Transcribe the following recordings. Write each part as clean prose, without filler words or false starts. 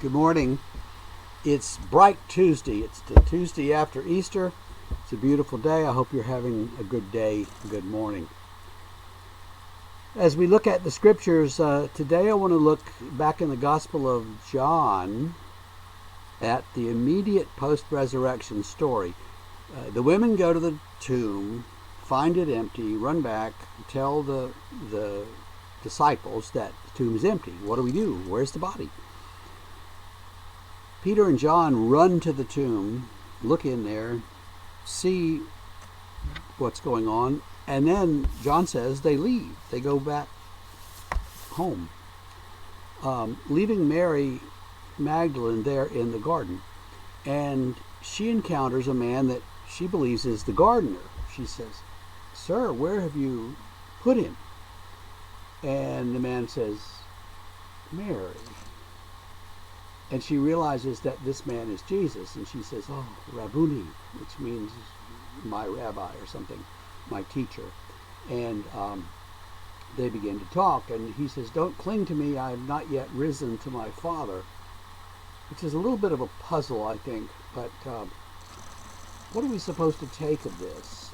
Good morning. It's Bright Tuesday. It's the Tuesday after Easter. It's a beautiful day. I hope you're having a good day, a good morning. As we look at the scriptures, today I want to look back in the Gospel of John at the immediate post-resurrection story. The women go to the tomb, find it empty, run back, tell the disciples that the tomb is empty. What do we do? Where's the body? Peter and John run to the tomb, look in there, see what's going on, and then John says they leave. They go back home, leaving Mary Magdalene there in the garden. And she encounters a man that she believes is the gardener. She says, "Sir, where have you put him?" And the man says, "Mary." And she realizes that this man is Jesus, and she says, "Oh, Rabboni," which means my rabbi or something, my teacher. And they begin to talk, and he says, "Don't cling to me, I have not yet risen to my Father," which is a little bit of a puzzle, I think. But what are we supposed to take of this?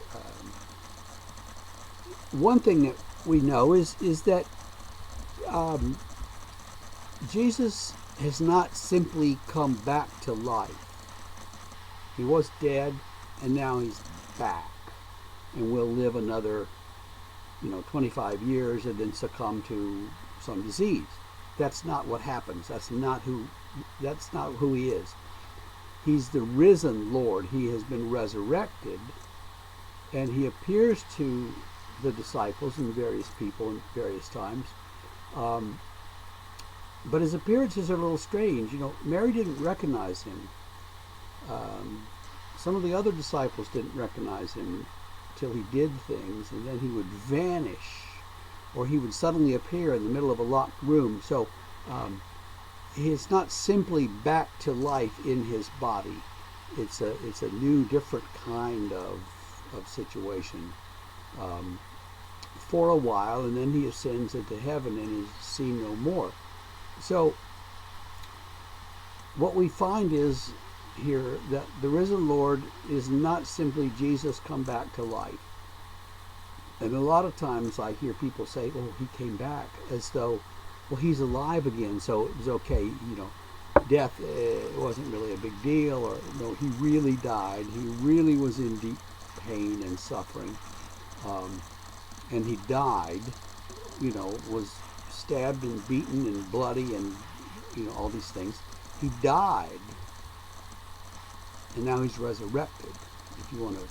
One thing that we know is that Jesus has not simply come back to life. He was dead, and now he's back, and will live another 25 years and then succumb to some disease. That's not what happens. That's not who he is. He's the risen Lord. He has been resurrected, and he appears to the disciples and various people in various times. But his appearances are a little strange. Mary didn't recognize him. Some of the other disciples didn't recognize him till he did things, and then he would vanish, or he would suddenly appear in the middle of a locked room. So he's not simply back to life in his body. It's a new, different kind of situation for a while, and then he ascends into heaven and is seen no more. So what we find is here that the risen Lord is not simply Jesus come back to life. And a lot of times I hear people say, "Oh, he came back," as though, well, he's alive again, so it was okay. Death wasn't really a big deal, or no, he really died. He really was in deep pain and suffering, and he died. Was stabbed and beaten and bloody and all these things. He died, and now he's resurrected, if you want to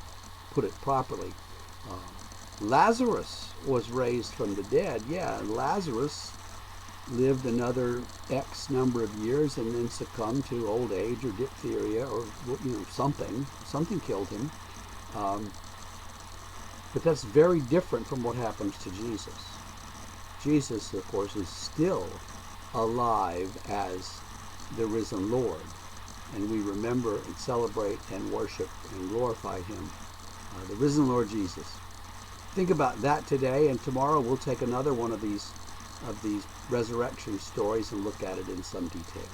put it properly. Lazarus was raised from the dead. Yeah, Lazarus lived another X number of years and then succumbed to old age or diphtheria or something killed him. But that's very different from what happens to Jesus. Jesus, of course, is still alive as the risen Lord, and we remember and celebrate and worship and glorify him, the risen Lord Jesus. Think about that today, and tomorrow we'll take another one of these resurrection stories and look at it in some detail.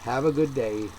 Have a good day.